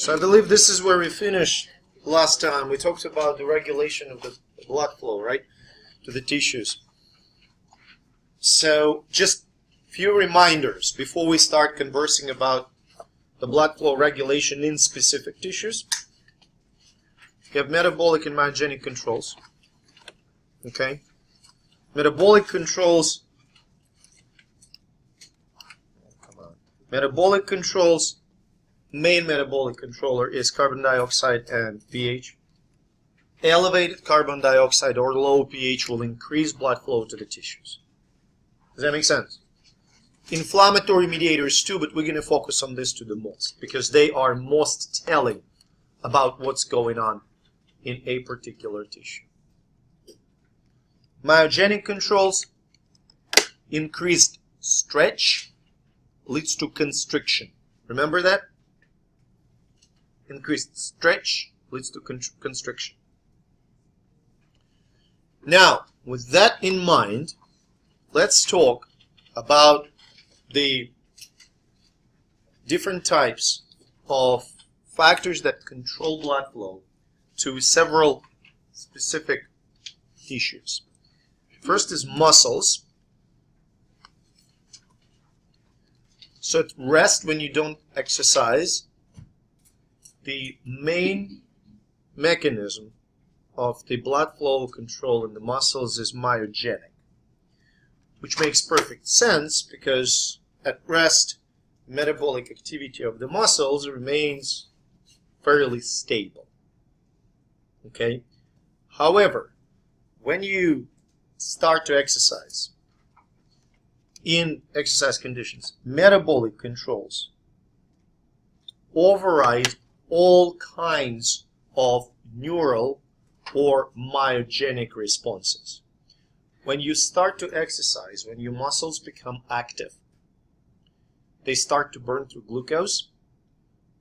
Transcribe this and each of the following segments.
So I believe this is where we finished last time. We talked about the regulation of the blood flow, right, to the tissues. So just a few reminders before we start conversing about the blood flow regulation in specific tissues. You have metabolic and myogenic controls. Okay? Metabolic controls. Metabolic controls, main metabolic controller is carbon dioxide and pH. Elevated carbon dioxide or low pH will increase blood flow to the tissues. Does that make sense? Inflammatory mediators too, but we're going to focus on this to the most because they are most telling about what's going on in a particular tissue. Myogenic controls, increased stretch leads to constriction. Remember that? Increased stretch leads to constriction. Now, with that in mind, let's talk about the different types of factors that control blood flow to several specific tissues. First is muscles. So at rest, when you don't exercise, the main mechanism of the blood flow control in the muscles is myogenic, which makes perfect sense because at rest, metabolic activity of the muscles remains fairly stable. Okay? However, when you start to exercise, in exercise conditions, metabolic controls override all kinds of neural or myogenic responses. When you start to exercise, when your muscles become active, they start to burn through glucose,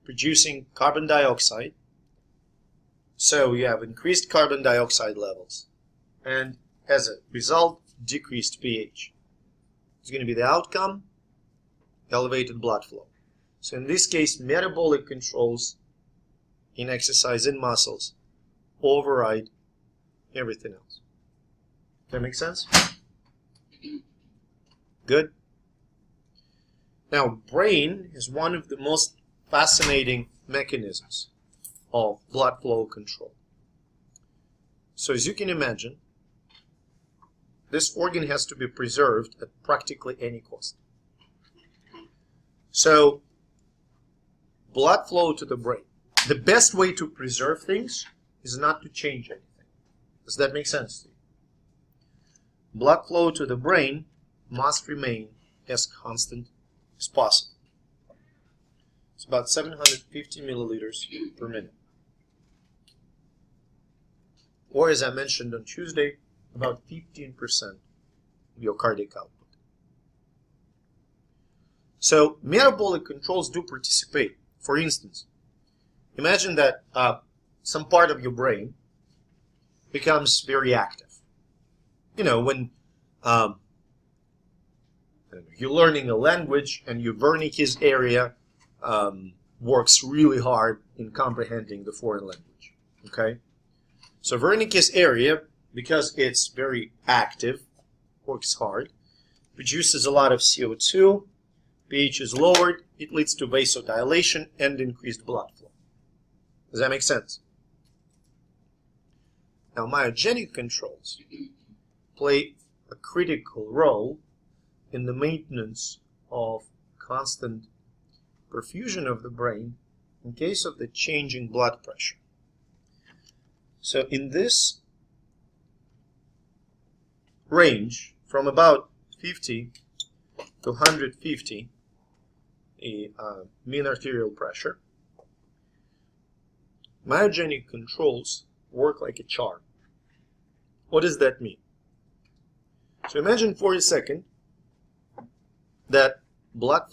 producing carbon dioxide. So you have increased carbon dioxide levels, and as a result, decreased pH. It's going to be the outcome, elevated blood flow. So in this case, metabolic controls in exercise in muscles override everything else. Does that make sense? Good. Now, brain is one of the most fascinating mechanisms of blood flow control. So as you can imagine, this organ has to be preserved at practically any cost. So, blood flow to the brain. The best way to preserve things is not to change anything. Does that make sense to you? Blood flow to the brain must remain as constant as possible. It's about 750 milliliters per minute. Or as I mentioned on Tuesday, about 15% of your cardiac output. So metabolic controls do participate. For instance, imagine that some part of your brain becomes very active. You know, when you're learning a language and your Wernicke's area works really hard in comprehending the foreign language. Okay? So Wernicke's area, because it's very active, works hard, produces a lot of CO2, pH is lowered, it leads to vasodilation and increased blood flow. Does that make sense? Now, myogenic controls play a critical role in the maintenance of constant perfusion of the brain in case of the changing blood pressure. So in this range from about 50 to 150 mean arterial pressure, myogenic controls work like a charm. What does that mean? So imagine for a second that blood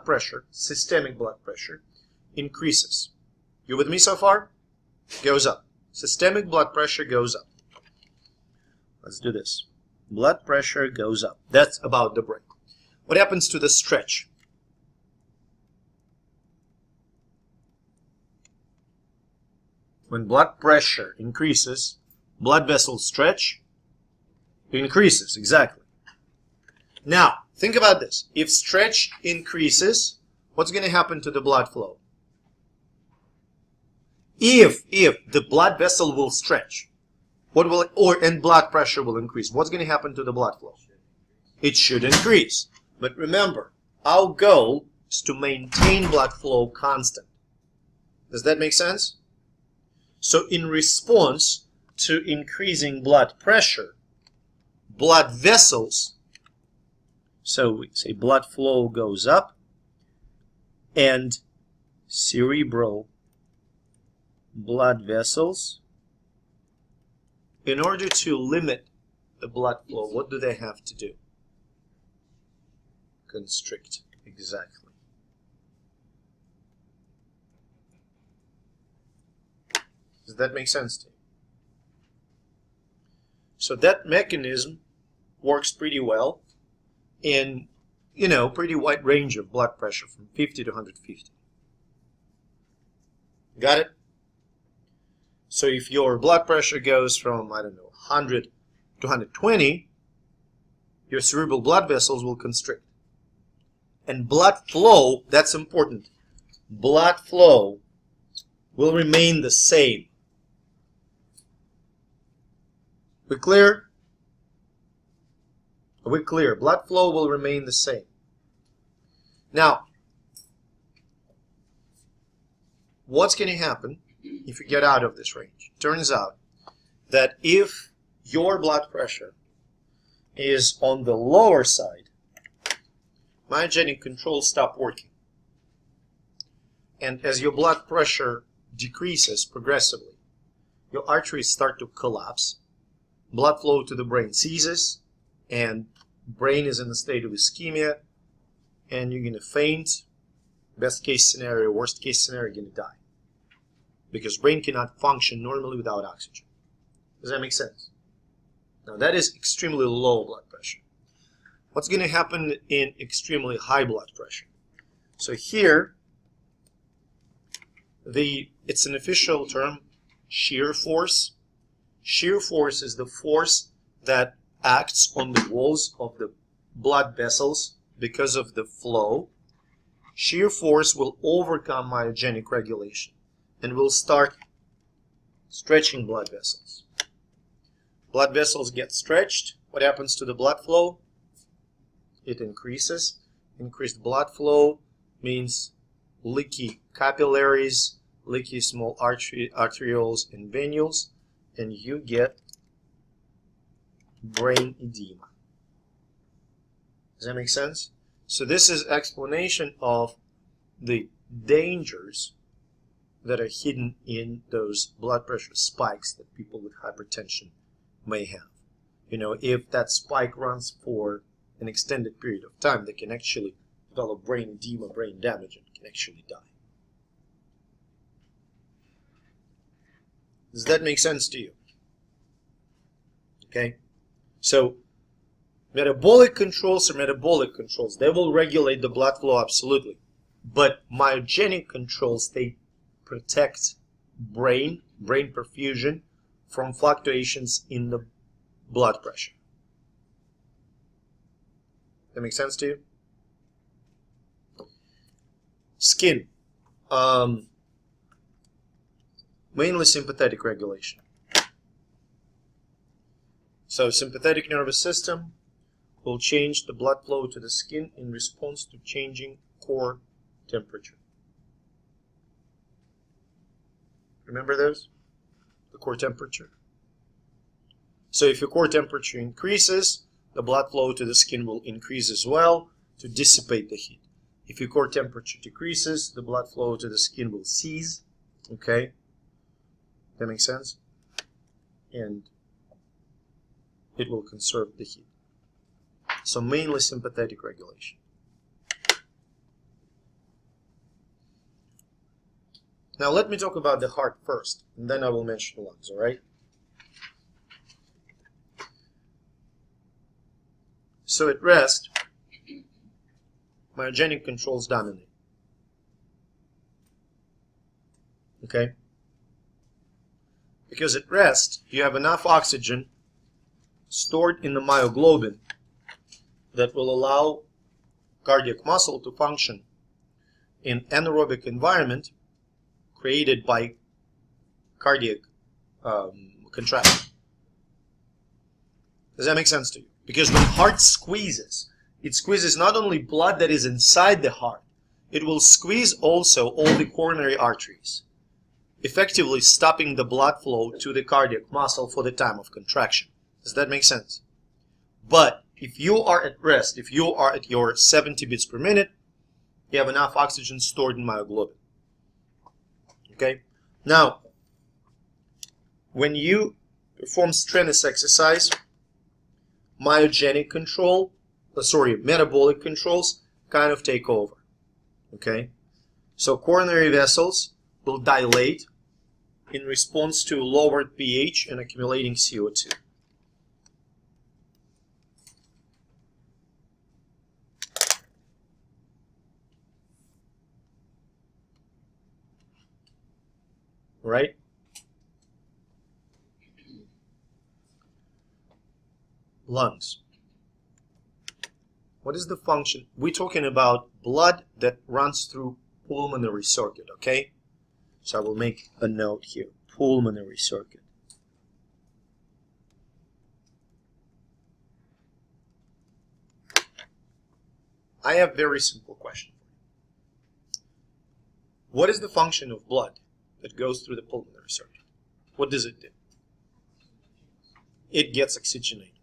pressure, systemic blood pressure, increases. You with me so far? Goes up. Systemic blood pressure goes up. Let's do this. Blood pressure goes up. That's about the brain. What happens to the stretch? When blood pressure increases, blood vessels stretch, increases, exactly. Now, think about this. If stretch increases, what's going to happen to the blood flow? If the blood vessel will stretch, what will and blood pressure will increase, what's going to happen to the blood flow? It should increase. But remember, our goal is to maintain blood flow constant. Does that make sense? So in response to increasing blood pressure, blood vessels, so we say blood flow goes up, and cerebral blood vessels, in order to limit the blood flow, what do they have to do? Constrict. Exactly. Does that make sense to you? So that mechanism works pretty well in, pretty wide range of blood pressure from 50 to 150. Got it? So if your blood pressure goes from, 100 to 120, your cerebral blood vessels will constrict. And blood flow, that's important. Blood flow will remain the same. We clear? Are we clear? Blood flow will remain the same. Now, what's going to happen if you get out of this range? Turns out that if your blood pressure is on the lower side, myogenic controls stop working. And as your blood pressure decreases progressively, your arteries start to collapse, blood flow to the brain ceases, and brain is in a state of ischemia, and you're going to faint. Best case scenario, worst case scenario, you're going to die. Because brain cannot function normally without oxygen. Does that make sense? Now that is extremely low blood pressure. What's going to happen in extremely high blood pressure? So here, it's an official term, shear force. Shear force is the force that acts on the walls of the blood vessels because of the flow. Shear force will overcome myogenic regulation and will start stretching blood vessels. Blood vessels get stretched. What happens to the blood flow? It increases. Increased blood flow means leaky capillaries, leaky small arterioles and venules, and you get brain edema. Does that make sense? So this is explanation of the dangers that are hidden in those blood pressure spikes that people with hypertension may have. If that spike runs for an extended period of time, they can actually develop brain edema, brain damage, and can actually die. Does that make sense to you? Okay? So, metabolic controls are metabolic controls. They will regulate the blood flow, absolutely. But myogenic controls, they protect brain perfusion from fluctuations in the blood pressure. That makes sense to you? Skin. Mainly sympathetic regulation. So sympathetic nervous system will change the blood flow to the skin in response to changing core temperature. Remember those? The core temperature. So if your core temperature increases, the blood flow to the skin will increase as well to dissipate the heat. If your core temperature decreases, the blood flow to the skin will cease. Okay? That makes sense? And it will conserve the heat. So mainly sympathetic regulation. Now let me talk about the heart first, and then I will mention the lungs, alright? So at rest, myogenic controls dominate. Okay? Because at rest, you have enough oxygen stored in the myoglobin that will allow cardiac muscle to function in anaerobic environment created by cardiac contraction. Does that make sense to you? Because when heart squeezes, it squeezes not only blood that is inside the heart, it will squeeze also all the coronary arteries, effectively stopping the blood flow to the cardiac muscle for the time of contraction. Does that make sense? But if you are at rest, if you are at your 70 beats per minute, you have enough oxygen stored in myoglobin. Okay? Now, when you perform strenuous exercise, metabolic controls kind of take over. Okay? So coronary vessels will dilate in response to lowered pH and accumulating CO2. Right? Lungs. What is the function? We're talking about blood that runs through pulmonary circuit, okay? So I will make a note here. Pulmonary circuit. I have a very simple question. What is the function of blood that goes through the pulmonary circuit? What does it do? It gets oxygenated.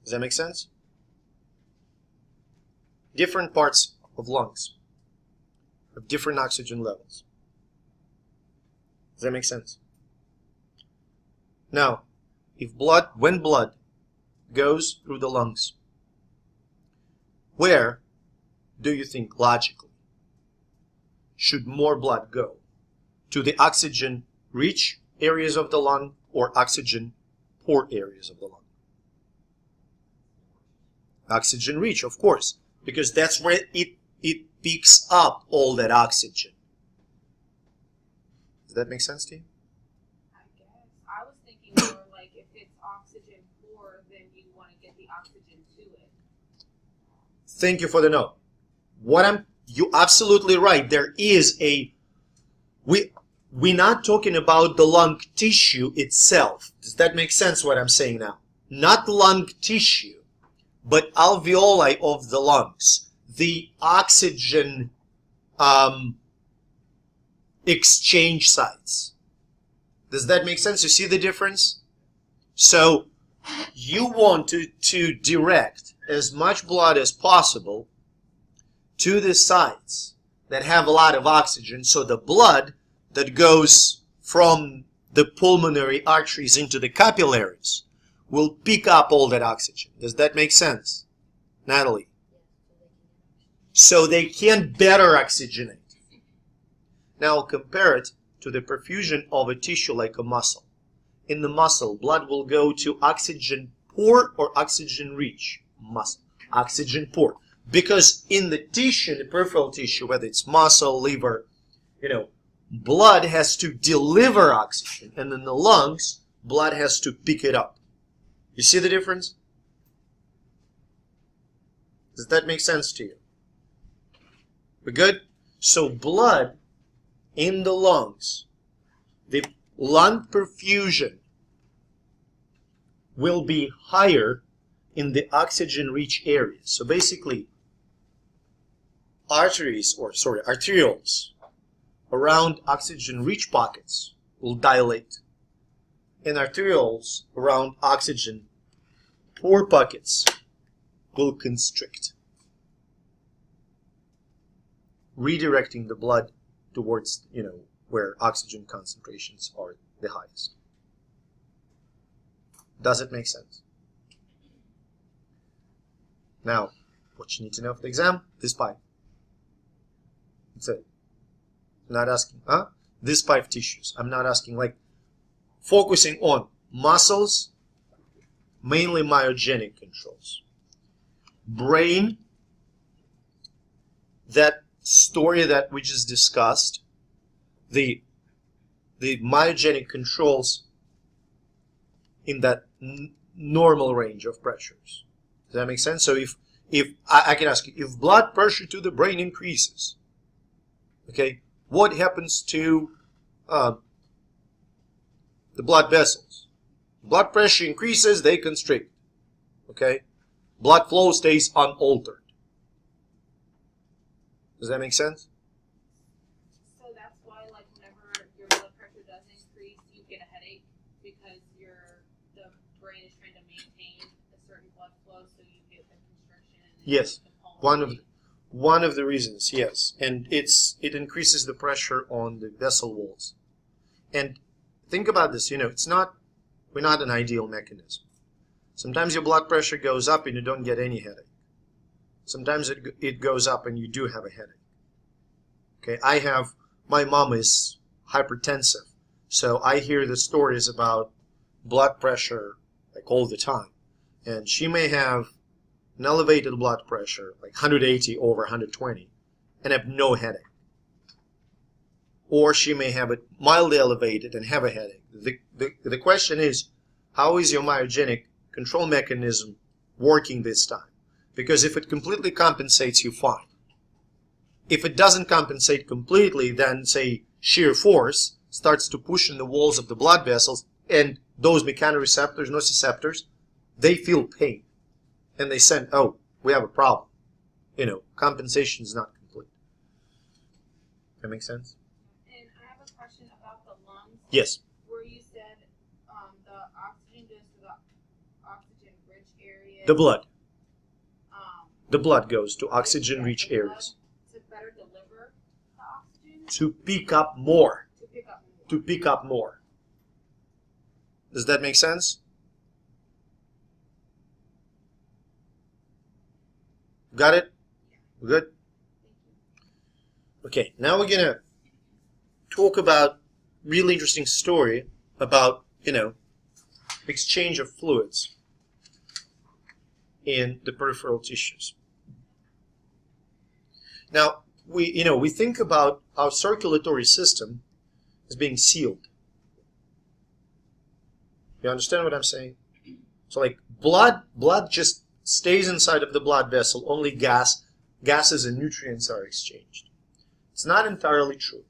Does that make sense? Different parts of lungs have different oxygen levels. Does that make sense? Now, when blood goes through the lungs, where do you think logically should more blood go? To the oxygen-rich areas of the lung or oxygen-poor areas of the lung? Oxygen-rich, of course, because that's where it picks up all that oxygen. Does that make sense to you? I guess. I was thinking more like if it's oxygen poor, then you want to get the oxygen to it. Thank you for the note. You're absolutely right. There is we're not talking about the lung tissue itself. Does that make sense what I'm saying now? Not lung tissue, but alveoli of the lungs. The oxygen exchange sites. Does that make sense? You see the difference? So you want to direct as much blood as possible to the sites that have a lot of oxygen, so the blood that goes from the pulmonary arteries into the capillaries will pick up all that oxygen. Does that make sense, Natalie? So they can better oxygenate. Now compare it to the perfusion of a tissue like a muscle. In the muscle, blood will go to oxygen poor or oxygen rich muscle. Oxygen poor. Because in the tissue, in the peripheral tissue, whether it's muscle, liver, blood has to deliver oxygen. And in the lungs, blood has to pick it up. You see the difference? Does that make sense to you? We're good? So blood in the lungs, the lung perfusion will be higher in the oxygen-rich areas. So basically, arterioles around oxygen-rich pockets will dilate, and arterioles around oxygen-poor pockets will constrict, redirecting the blood towards, where oxygen concentrations are the highest. Does it make sense? Now, what you need to know for the exam, this pipe. That's it. I'm not asking, These 5 tissues. I'm not asking, focusing on muscles, mainly myogenic controls. Brain, that story that we just discussed, the the myogenic controls in that normal range of pressures. Does that make sense? So if I can ask you, if blood pressure to the brain increases, okay, what happens to the blood vessels? Blood pressure increases, they constrict. Okay, blood flow stays unaltered. Does that make sense? So that's why, like, whenever your blood pressure does increase, you get a headache because the brain is trying to maintain a certain blood flow, so you get the constriction. And Yes, the one of the reasons. Yes, and it increases the pressure on the vessel walls. And think about this. You know, we're not an ideal mechanism. Sometimes your blood pressure goes up and you don't get any headache. Sometimes it goes up and you do have a headache. Okay, my mom is hypertensive, so I hear the stories about blood pressure like all the time. And she may have an elevated blood pressure, like 180 over 120, and have no headache. Or she may have it mildly elevated and have a headache. The question is, how is your myogenic control mechanism working this time? Because if it completely compensates you, fine. If it doesn't compensate completely, then, say, shear force starts to push in the walls of the blood vessels, and those mechanoreceptors, nociceptors, they feel pain. And they send, oh, we have a problem. You know, compensation is not complete. That makes sense? And I have a question about the lungs. Yes. Where you said the oxygen goes to the oxygen-rich areas. The blood. The blood goes to oxygen-rich areas. To better deliver the oxygen? To pick up more. To pick up more. To pick up more. Does that make sense? Got it? Good? Okay, now we're going to talk about really interesting story about, exchange of fluids in the peripheral tissues. Now, we think about our circulatory system as being sealed. You understand what I'm saying? So like blood just stays inside of the blood vessel, only gases and nutrients are exchanged. It's not entirely true.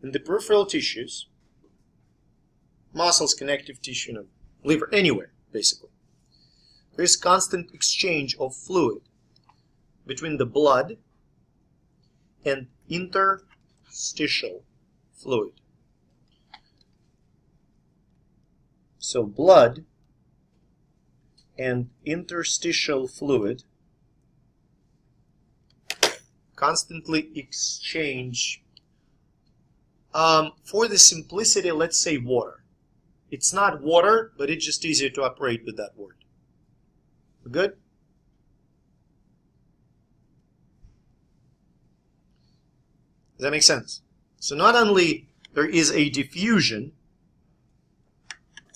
In the peripheral tissues, muscles, connective tissue, liver, anywhere, basically, there is constant exchange of fluid between the blood and interstitial fluid. So blood and interstitial fluid constantly exchange, for the simplicity, let's say water. It's not water, but it's just easier to operate with that word. Good? Does that make sense? So not only there is a diffusion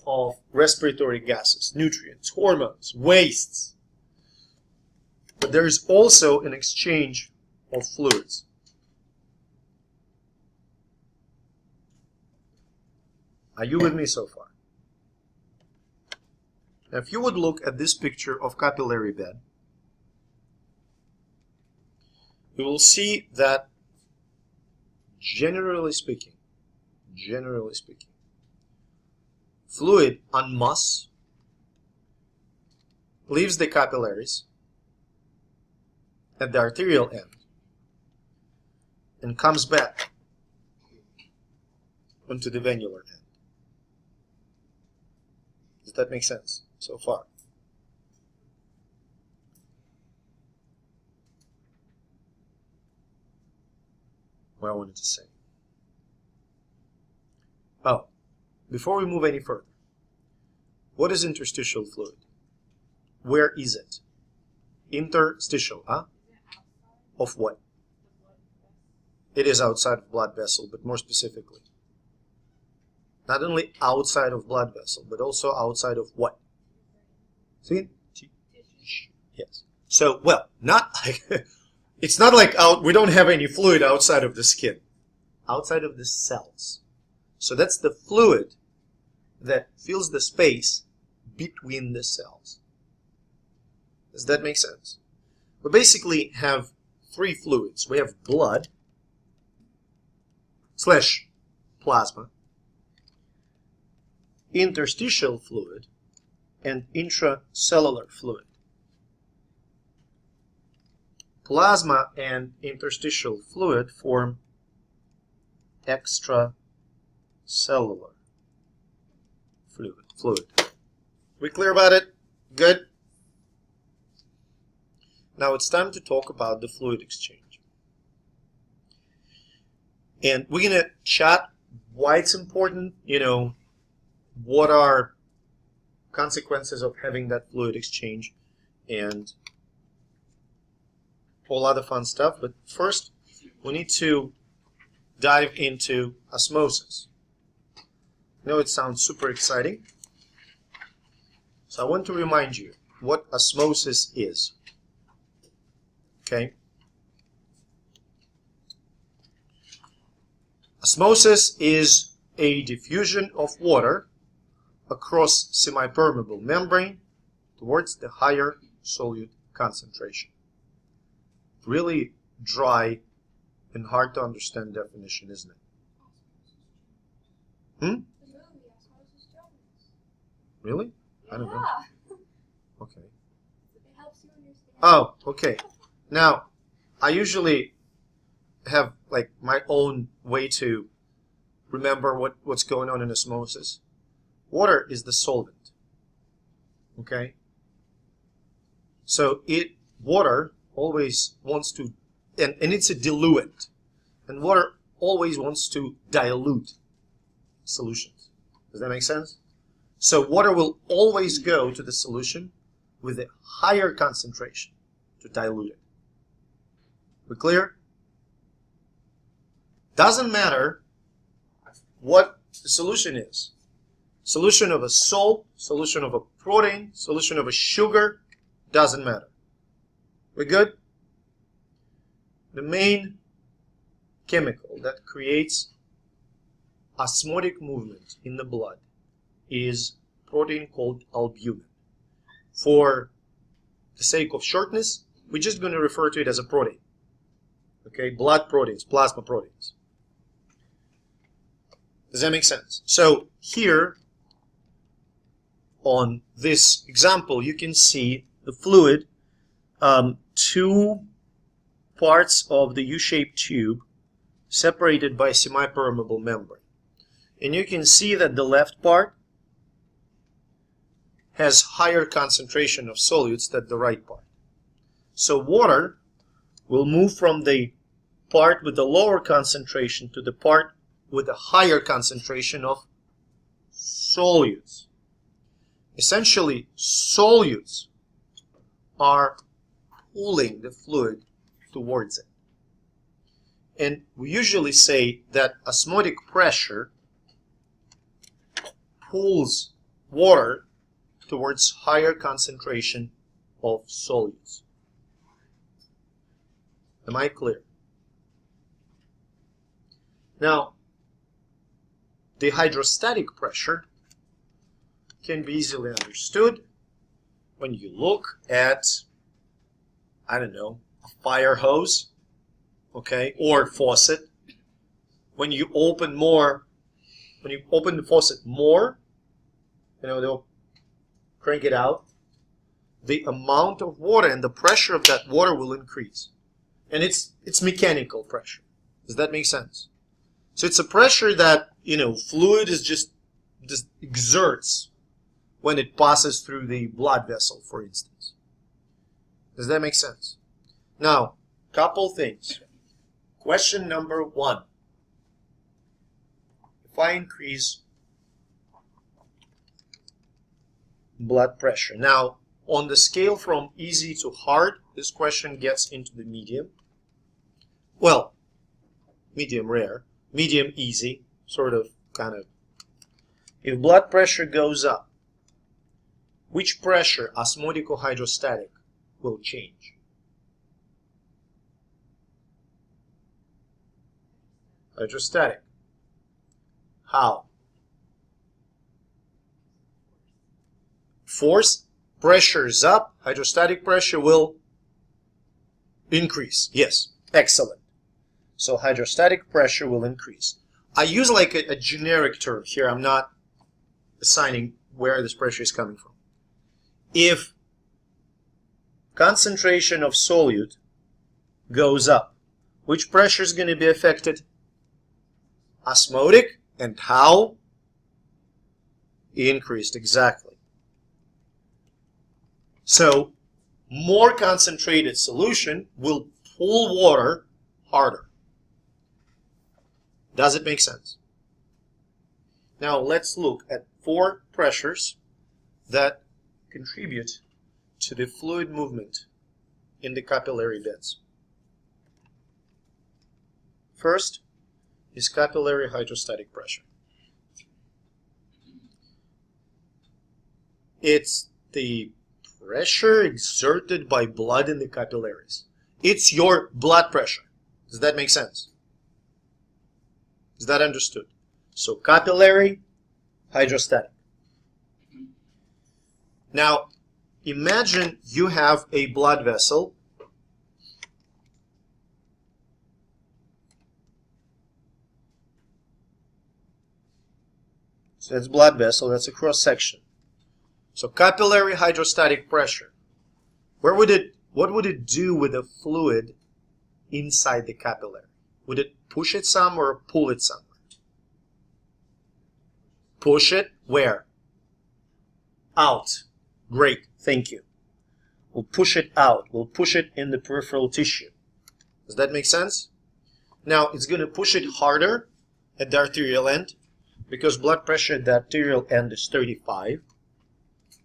of respiratory gases, nutrients, hormones, wastes, but there is also an exchange of fluids. Are you with me so far? Now, if you would look at this picture of capillary bed, you will see that generally speaking, fluid en masse leaves the capillaries at the arterial end and comes back onto the venular end. Does that make sense so far? What I wanted to say. Oh, before we move any further, what is interstitial fluid? Where is it? Interstitial, huh? Of what? It is outside of blood vessel, but more specifically, not only outside of blood vessel, but also outside of what? See? Yes. So, well, not like it's not like we don't have any fluid outside of the skin. Outside of the cells. So that's the fluid that fills the space between the cells. Does that make sense? We basically have three fluids. We have blood / plasma, interstitial fluid, and intracellular fluid. Plasma and interstitial fluid form extracellular fluid. We clear about it? Good? Now it's time to talk about the fluid exchange. And we're going to chat why it's important, what are consequences of having that fluid exchange, and all other fun stuff. But first, we need to dive into osmosis. I know it sounds super exciting. So I want to remind you what osmosis is. Okay? Osmosis is a diffusion of water across semi-permeable membrane towards the higher solute concentration. Really dry and hard to understand definition, isn't it? Really? I don't know. Okay. It helps you understand. Oh, okay. Now, I usually have like my own way to remember what's going on in osmosis. Water is the solvent. Okay? So water always wants to, and it's a diluent. And water always wants to dilute solutions. Does that make sense? So water will always go to the solution with a higher concentration to dilute it. We clear? Doesn't matter what the solution is. Solution of a salt, solution of a protein, solution of a sugar, doesn't matter. We good? The main chemical that creates osmotic movement in the blood is a protein called albumin. For the sake of shortness, we're just going to refer to it as a protein. Okay, blood proteins, plasma proteins. Does that make sense? So here, on this example, you can see the fluid, two parts of the U-shaped tube separated by semi-permeable membrane. And you can see that the left part has higher concentration of solutes than the right part. So water will move from the part with the lower concentration to the part with a higher concentration of solutes. Essentially, solutes are pulling the fluid towards it. And we usually say that osmotic pressure pulls water towards higher concentration of solutes. Am I clear? Now, the hydrostatic pressure can be easily understood when you look at, I don't know, a fire hose, okay, or faucet. When you open the faucet more, they'll crank it out. The amount of water and the pressure of that water will increase. And it's mechanical pressure. Does that make sense? So it's a pressure that, fluid is just exerts when it passes through the blood vessel, for instance. Does that make sense? Now, couple things. Question number 1. If I increase blood pressure. Now, on the scale from easy to hard, this question gets into the medium. Well, medium rare, medium easy, kind of. If blood pressure goes up, which pressure, osmotic or hydrostatic, will change? Hydrostatic. How? Force, pressure is up, hydrostatic pressure will increase. Yes, excellent. So hydrostatic pressure will increase. I use like a generic term here. I'm not assigning where this pressure is coming from. If concentration of solute goes up, which pressure is going to be affected? Osmotic. And how? Increased, exactly. So more concentrated solution will pull water harder. Does it make sense? Now let's look at 4 pressures that contribute to the fluid movement in the capillary beds. First is capillary hydrostatic pressure. It's the pressure exerted by blood in the capillaries. It's your blood pressure. Does that make sense? Is that understood? So capillary, hydrostatic. Now, imagine you have a blood vessel. So that's blood vessel, that's a cross section. So capillary hydrostatic pressure. What would it do with the fluid inside the capillary? Would it push it some or pull it somewhere? Push it where? Out. Great, thank you. We'll push it out. We'll push it in the peripheral tissue. Does that make sense? Now, it's going to push it harder at the arterial end because blood pressure at the arterial end is 35,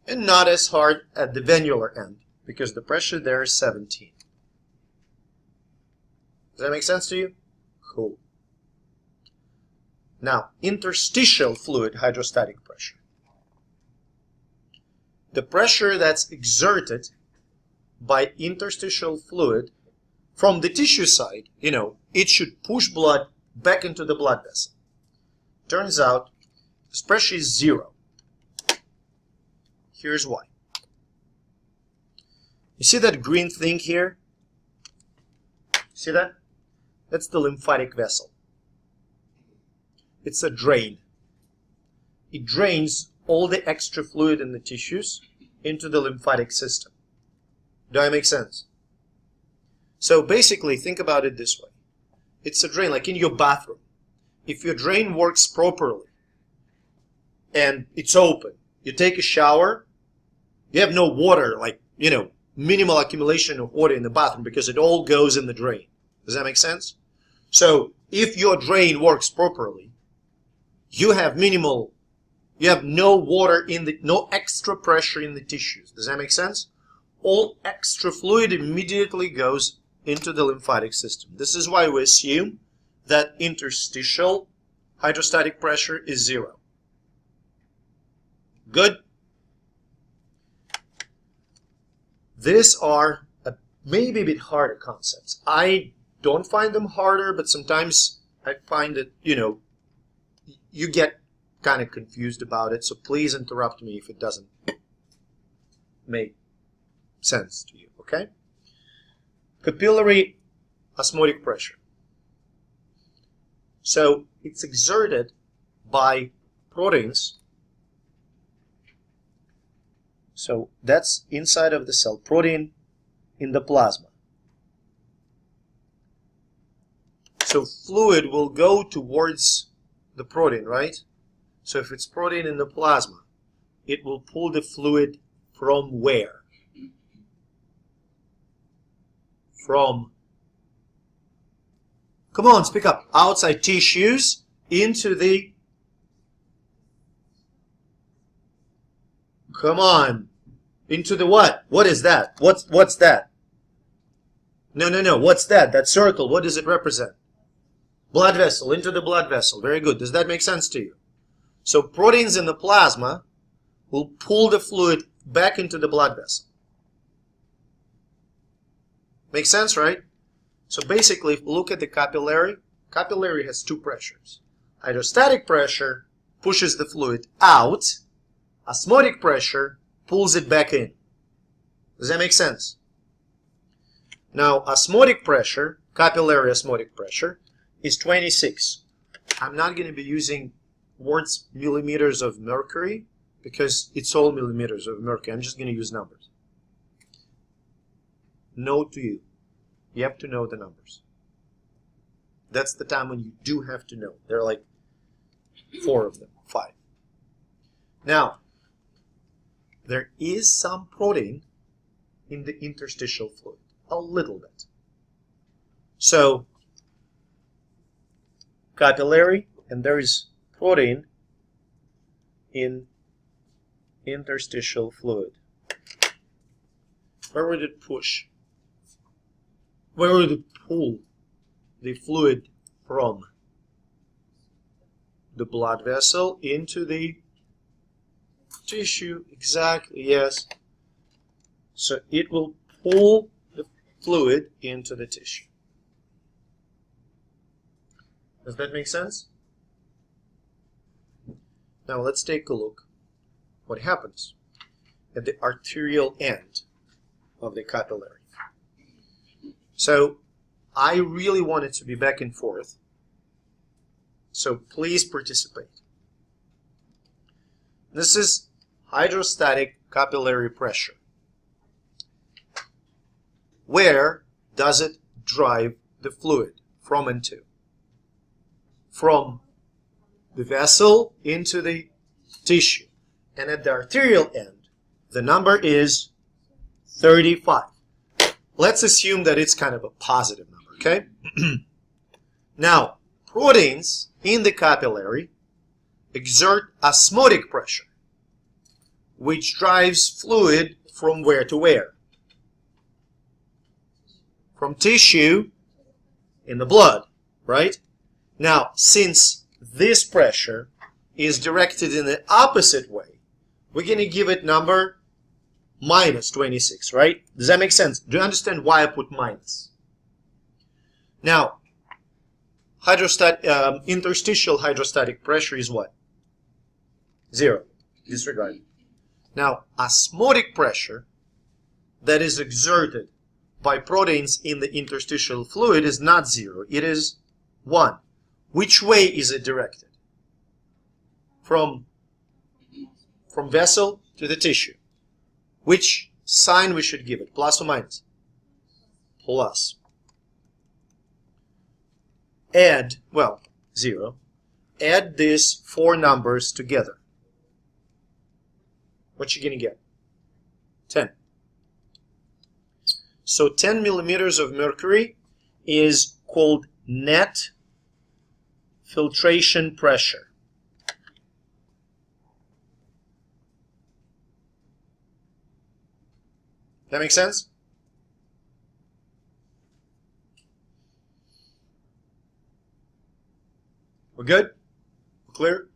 and not as hard at the venular end because the pressure there is 17. Does that make sense to you? Cool. Now, interstitial fluid hydrostatic pressure. The pressure that's exerted by interstitial fluid from the tissue side, it should push blood back into the blood vessel. Turns out, this pressure is 0. Here's why. You see that green thing here? See that? That's the lymphatic vessel. It's a drain. It drains all the extra fluid in the tissues into the lymphatic system. Do I make sense? So basically, think about it this way. It's a drain, like in your bathroom. If your drain works properly and it's open, you take a shower, you have no water, like, minimal accumulation of water in the bathroom because it all goes in the drain. Does that make sense? So if your drain works properly, you have no water no extra pressure in the tissues. Does that make sense? All extra fluid immediately goes into the lymphatic system. This is why we assume that interstitial hydrostatic pressure is 0. Good? These are maybe a bit harder concepts. I don't find them harder, but sometimes I find that, you get kind of confused about it, so please interrupt me if it doesn't make sense to you, okay? Capillary osmotic pressure. So it's exerted by proteins. So that's inside of the cell, protein in the plasma. So fluid will go towards the protein, right? So if it's protein in the plasma, it will pull the fluid from where? From, come on, speak up, outside tissues into the, come on, into the what? What is that? What's that? No, what's that? That circle, what does it represent? Blood vessel, into the blood vessel. Very good. Does that make sense to you? So proteins in the plasma will pull the fluid back into the blood vessel. Makes sense, right? So basically, if we look at the capillary, capillary has 2 pressures. Hydrostatic pressure pushes the fluid out. Osmotic pressure pulls it back in. Does that make sense? Now, osmotic pressure, capillary osmotic pressure, is 26. I'm not going to be using words millimeters of mercury because it's all millimeters of mercury. I'm just going to use numbers. Note to you, you have to know the numbers. That's the time when you do have to know. There are like 4 of them, 5. Now, there is some protein in the interstitial fluid, a little bit. So, capillary, and there is protein in interstitial fluid. Where would it push? Where would it pull the fluid from? The blood vessel into the tissue. Exactly, yes. So it will pull the fluid into the tissue. Does that make sense? Now let's take a look what happens at the arterial end of the capillary. So I really want it to be back and forth. So please participate. This is hydrostatic capillary pressure. Where does it drive the fluid from and to? From the vessel into the tissue. And at the arterial end, the number is 35. Let's assume that it's kind of a positive number, okay? Now, proteins in the capillary exert osmotic pressure, which drives fluid from where to where? From tissue in the blood, right? Now, since this pressure is directed in the opposite way, we're going to give it number minus 26, right? Does that make sense? Do you understand why I put minus? Now, interstitial hydrostatic pressure is what? 0. Disregard. Now, osmotic pressure that is exerted by proteins in the interstitial fluid is not 0. It is 1. Which way is it directed? From vessel to the tissue. Which sign we should give it? Plus or minus? Plus. Add, well, 0. Add these 4 numbers together. What you going to get? 10. So 10 millimeters of mercury is called net filtration pressure. That make sense? We're good? We're clear?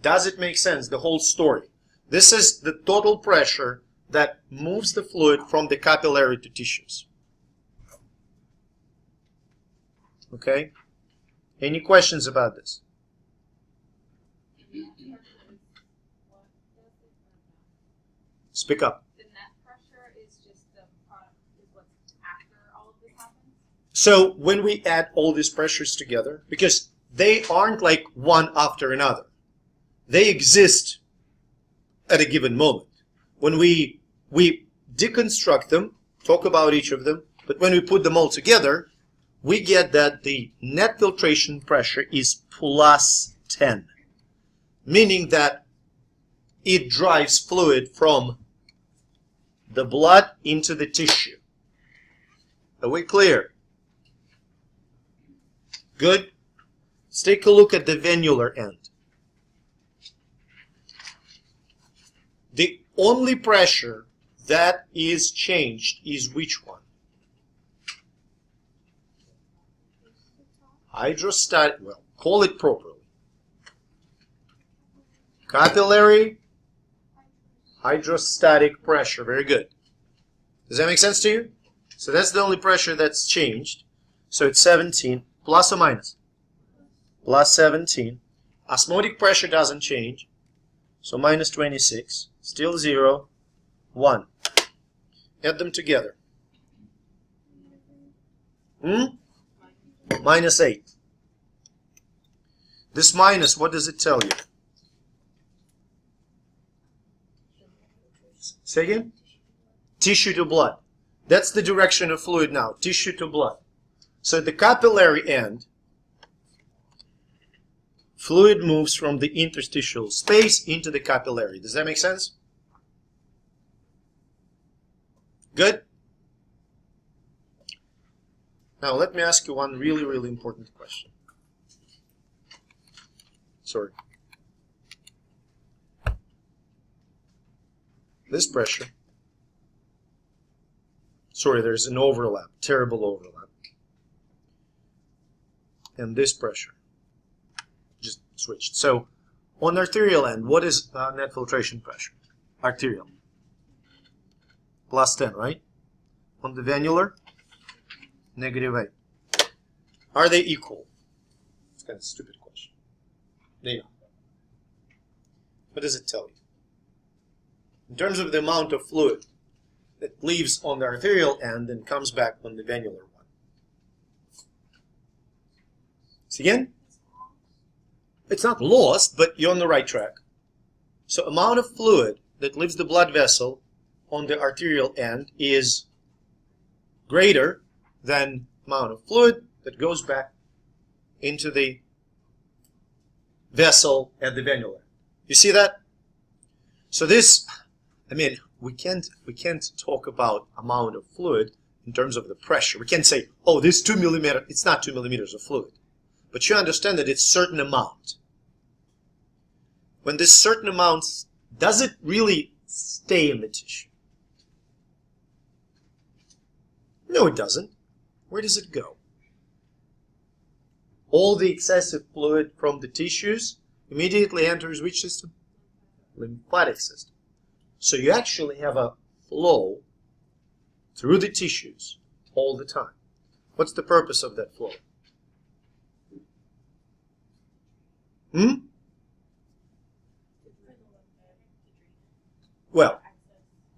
Does it make sense, the whole story? This is the total pressure that moves the fluid from the capillary to tissues. Okay? Any questions about this? Speak up. The net pressure is just the product, is what's after all of this happens? So when we add all these pressures together, because they aren't like one after another. They exist at a given moment. When we deconstruct them, talk about each of them, but when we put them all together, we get that the net filtration pressure is plus 10, meaning that it drives fluid from the blood into the tissue. Are we clear? Good. Let's take a look at the venular end. The only pressure that is changed is which one? Hydrostatic, well, call it properly. Capillary hydrostatic pressure. Very good. Does that make sense to you? So that's the only pressure that's changed. So it's 17 Plus or minus? Plus 17. Osmotic pressure doesn't change. So minus 26. Still 0, 1. Add them together. Minus 8. This minus, what does it tell you? Say again? Tissue to blood. That's the direction of fluid now. Tissue to blood. So at the capillary end, fluid moves from the interstitial space into the capillary. Does that make sense? Good? Now let me ask you one really, really important question. Sorry. This pressure. Sorry, there's an overlap, terrible overlap. And this pressure. Just switched. So, on the arterial end, what is net filtration pressure? Arterial. Plus 10, right? On the venular, negative 8. Are they equal? It's kind of a stupid question. They are. What does it tell you? In terms of the amount of fluid that leaves on the arterial end and comes back on the venular one. See again? It's not lost, but you're on the right track. So amount of fluid that leaves the blood vessel on the arterial end is greater than amount of fluid that goes back into the vessel at the venular. You see that? So this, I mean, we can't talk about amount of fluid in terms of the pressure. We can't say, oh, this 2 millimeters, it's not 2 millimeters of fluid. But you understand that it's a certain amount. When this certain amount, does it really stay in the tissue? No, it doesn't. Where does it go? All the excessive fluid from the tissues immediately enters which system? Lymphatic system. So you actually have a flow through the tissues all the time. What's the purpose of that flow? Well,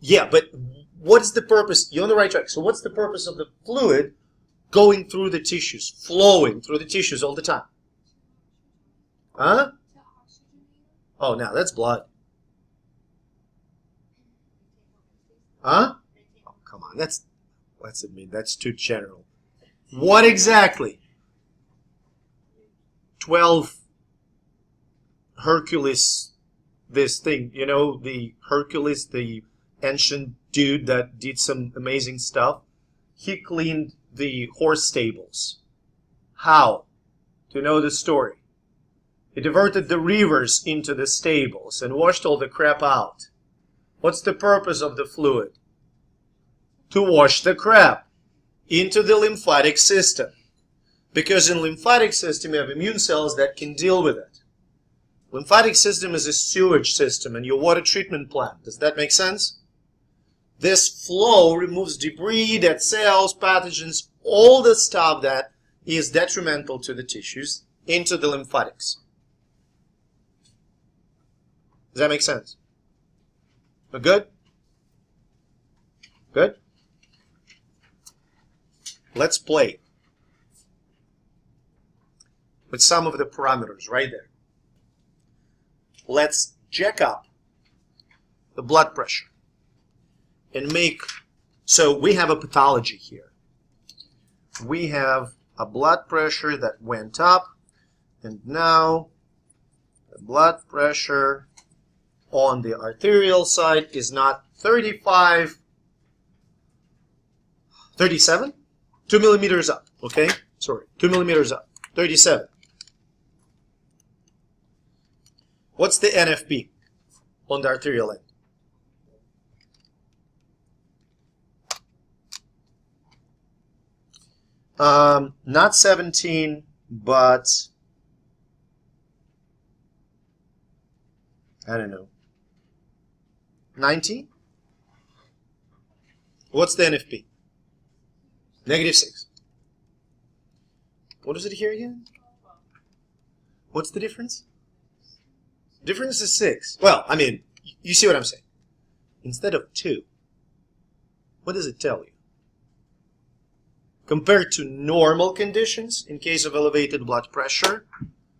yeah, but what is the purpose? You're on the right track. So what's the purpose of the fluid going through the tissues, flowing through the tissues all the time? Huh? Oh, now that's blood. Huh? Oh, come on. Let's admit that's too general. What exactly? 12 Hercules, this thing, you know, the Hercules, the ancient dude that did some amazing stuff. He cleaned the horse stables. How? Do you know the story? He diverted the rivers into the stables and washed all the crap out. What's the purpose of the fluid? To wash the crap into the lymphatic system. Because in lymphatic system you have immune cells that can deal with it. Lymphatic system is a sewage system and your water treatment plant. Does that make sense? This flow removes debris, dead cells, pathogens, all the stuff that is detrimental to the tissues into the lymphatics. Does that make sense? Good? Good? Let's play with some of the parameters right there. Let's jack up the blood pressure and make, so we have a pathology here. We have a blood pressure that went up, and now the blood pressure on the arterial side is not 35, 37? 2 millimeters up, okay? Sorry, 2 millimeters up, 37. What's the NFP on the arterial end? Not 17, but I don't know. 19? What's the NFP? -6. What is it here again? What's the difference? Difference is 6. Well, I mean, you see what I'm saying. Instead of 2, what does it tell you? Compared to normal conditions, in case of elevated blood pressure,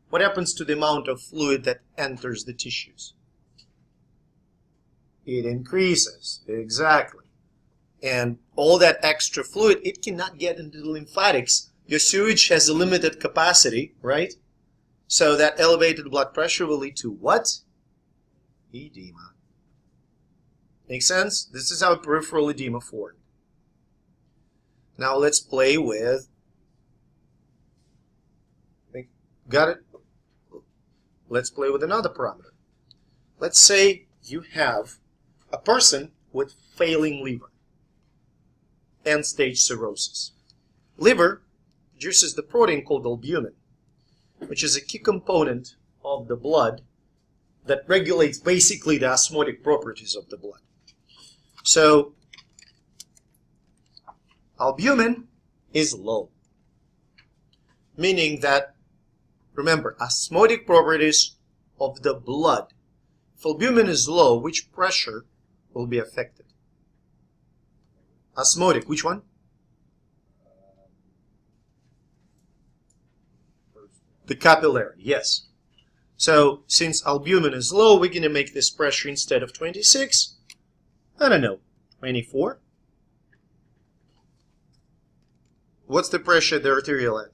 what happens to the amount of fluid that enters the tissues? It increases, exactly. And all that extra fluid, it cannot get into the lymphatics. Your sewage has a limited capacity, right? So that elevated blood pressure will lead to what? Edema. Make sense? This is how peripheral edema forms. Now let's play with, got it? Let's play with another parameter. Let's say you have a person with failing liver, end-stage cirrhosis. Liver produces the protein called albumin, which is a key component of the blood that regulates basically the osmotic properties of the blood. So, albumin is low, meaning that, remember, osmotic properties of the blood. If albumin is low, which pressure will be affected? Osmotic, which one? The capillary, yes. So, since albumin is low, we're going to make this pressure instead of 26, I don't know, 24. What's the pressure at the arterial end?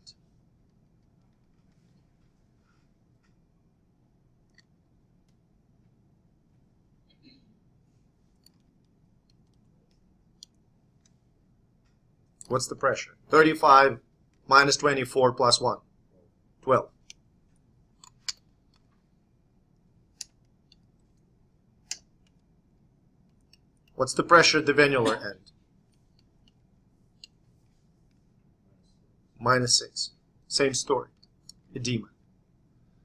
What's the pressure? 35 minus 24 plus 1. 12. What's the pressure at the venular end? Minus 6. Same story. Edema.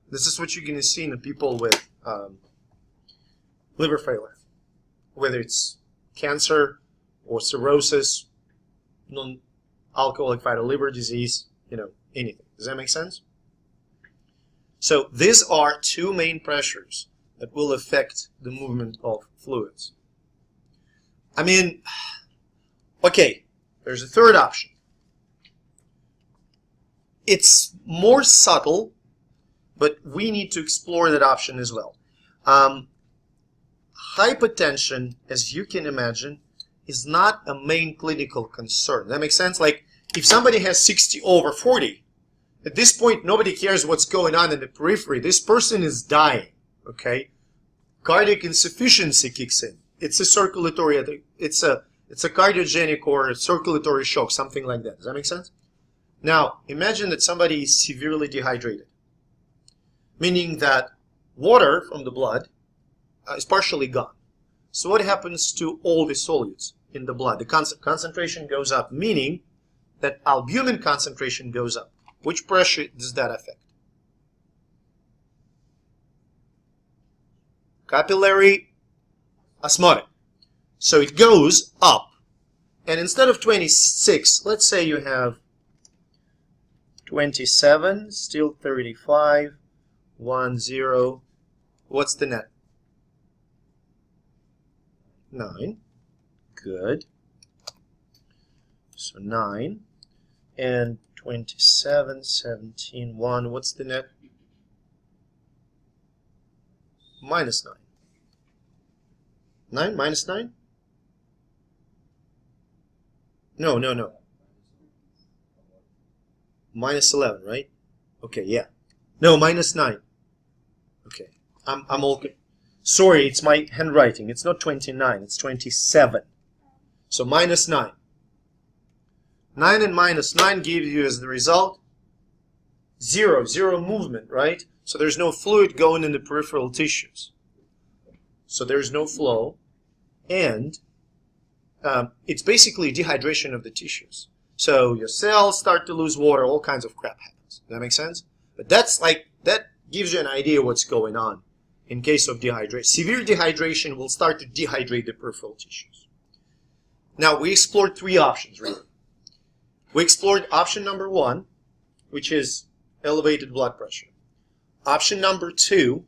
This is what you're going to see in the people with liver failure. Whether it's cancer or cirrhosis, non-alcoholic fatty liver disease, anything. Does that make sense? So these are two main pressures that will affect the movement of fluids. I mean, okay, there's a third option. It's more subtle, but we need to explore that option as well. Hypertension, as you can imagine, is not a main clinical concern. That makes sense? Like, if somebody has 60/40, at this point, nobody cares what's going on in the periphery. This person is dying, okay? Cardiac insufficiency kicks in. It's a circulatory, it's a cardiogenic or a circulatory shock, something like that. Does that make sense? Now, imagine that somebody is severely dehydrated, meaning that water from the blood is partially gone. So what happens to all the solutes in the blood? The concentration goes up, meaning that albumin concentration goes up. Which pressure does that affect? Capillary, osmotic. So it goes up. And instead of 26, let's say you have 27, still 35, 1, 0. What's the net? 9. Good. So 9. And 27, 17, 1. What's the net? Minus 9. 9 minus 9? No. Minus 11, right? Okay, yeah. No, minus 9. Okay. I'm all good. Sorry, it's my handwriting. It's not 29, it's 27. So minus 9. 9 and minus 9 gives you as the result 0. 0 movement, right? So there's no fluid going in the peripheral tissues. So there's no flow. And it's basically dehydration of the tissues. So your cells start to lose water, all kinds of crap happens. Does that make sense? But that gives you an idea what's going on in case of dehydration. Severe dehydration will start to dehydrate the peripheral tissues. Now, we explored 3 options, really. We explored option number 1, which is elevated blood pressure. Option number 2,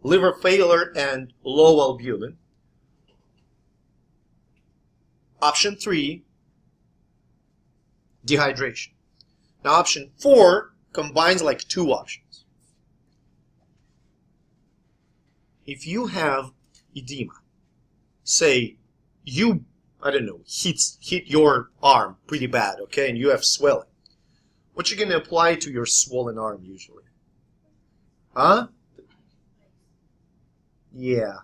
liver failure and low albumin. Option 3, dehydration. Now option 4 combines like 2 options. If you have edema, say you, I don't know, hit your arm pretty bad, okay, and you have swelling, what you going to apply to your swollen arm usually? Huh? Yeah.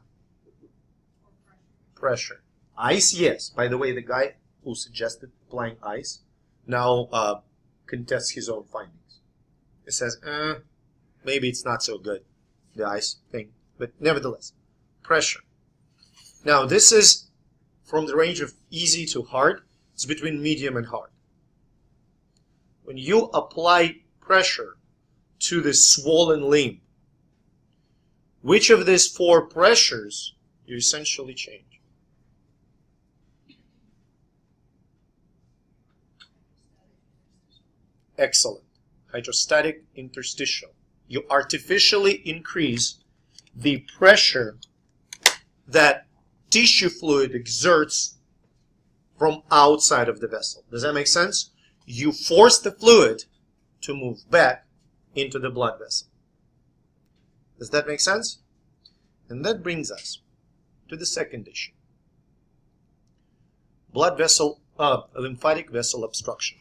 Pressure. Ice, yes. By the way, the guy who suggested applying ice now contests his own findings. It says, maybe it's not so good, the ice thing. But nevertheless, pressure. Now, this is from the range of easy to hard. It's between medium and hard. When you apply pressure to the swollen limb, which of these 4 pressures you essentially change? Excellent. Hydrostatic interstitial. You artificially increase the pressure that tissue fluid exerts from outside of the vessel. Does that make sense? You force the fluid to move back into the blood vessel. Does that make sense? And that brings us to the second issue. Lymphatic vessel obstruction.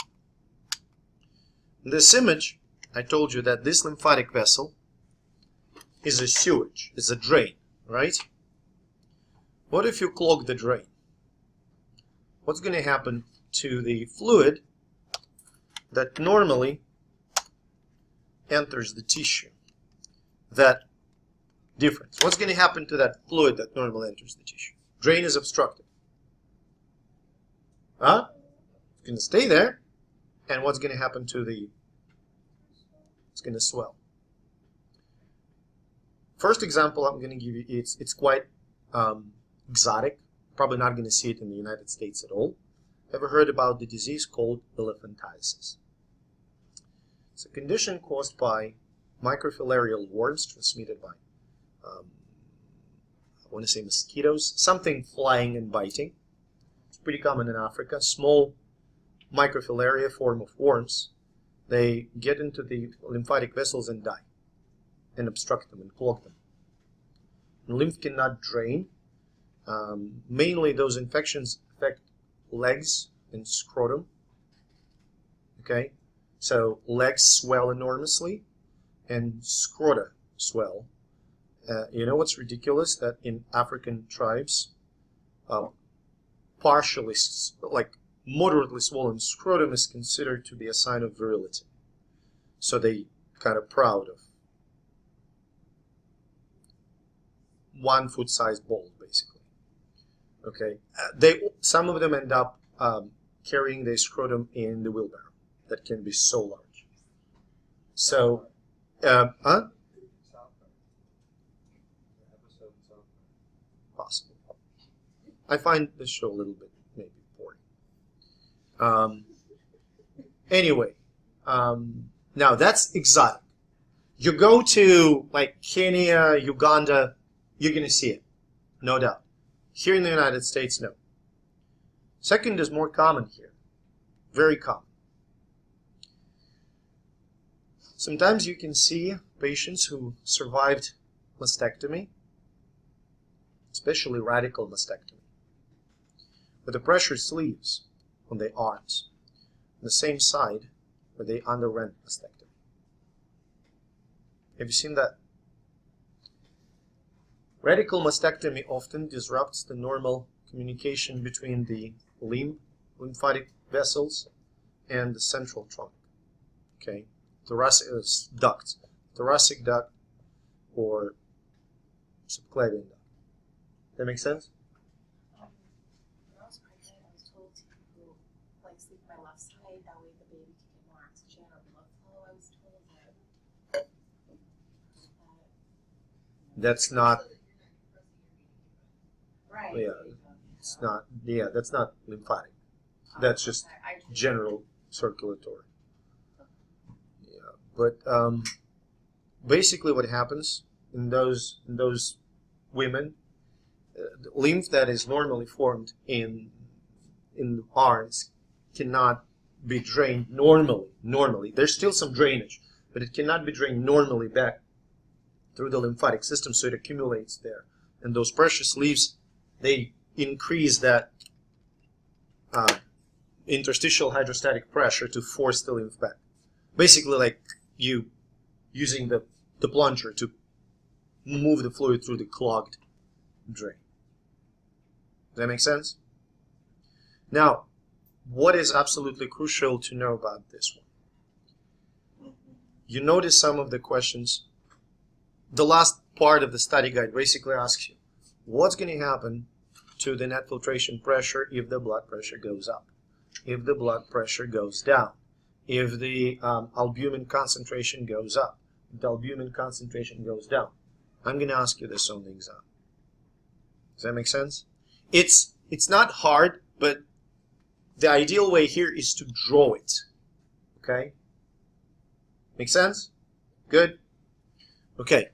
In this image, I told you that this lymphatic vessel is a sewage, is a drain, right? What if you clog the drain? What's going to happen to the fluid that normally enters the tissue? That difference. What's going to happen to that fluid that normally enters the tissue? Drain is obstructed. Huh? It's going to stay there. And what's going to happen to the... It's going to swell. First example I'm going to give you, it's quite exotic. Probably not going to see it in the United States at all. Ever heard about the disease called Elephantiasis? It's a condition caused by microfilarial worms transmitted by, I want to say mosquitoes, something flying and biting. It's pretty common in Africa. Small microfilaria form of worms. They get into the lymphatic vessels and die, and obstruct them and clog them. And lymph cannot drain. Mainly those infections affect legs and scrotum. Okay, so legs swell enormously and scrota swell. You know what's ridiculous? That in African tribes, partially, like moderately swollen scrotum is considered to be a sign of virility. So they kind of proud of 1 foot size ball, basically. Okay, some of them end up carrying their scrotum in the wheelbarrow. That can be so large. So, Possible. I find this show a little bit maybe boring. Anyway, now that's exotic. You go to like Kenya, Uganda, you're going to see it, no doubt. Here in the United States, no. Second is more common here, very common. Sometimes you can see patients who survived mastectomy, especially radical mastectomy, with the pressure sleeves on their arms, on the same side where they underwent mastectomy. Have you seen that? Radical mastectomy often disrupts the normal communication between the lymphatic vessels and the central trunk. Okay, thoracic duct, thoracic duct, or subclavian duct. That make sense? When I was pregnant, I was told to sleep on my left side. That way, the baby can get more oxygen or blood flow. I was told that. That's not. Right. Yeah, it's not. Yeah, that's not lymphatic. That's just general circulatory. But basically what happens in those women, lymph that is normally formed in the arms cannot be drained normally. There's still some drainage, but it cannot be drained normally back through the lymphatic system, so it accumulates there. And those precious leaves, they increase that interstitial hydrostatic pressure to force the lymph back. Basically like you using the plunger to move the fluid through the clogged drain. Does that make sense? Now, what is absolutely crucial to know about this one? You notice some of the questions. The last part of the study guide basically asks you, what's going to happen to the net filtration pressure if the blood pressure goes up? If the blood pressure goes down? If the albumin concentration goes up? If the albumin concentration goes down? I'm going to ask you this on the exam. Does that make sense? It's not hard, but the ideal way here is to draw it. Okay? Make sense? Good? Okay.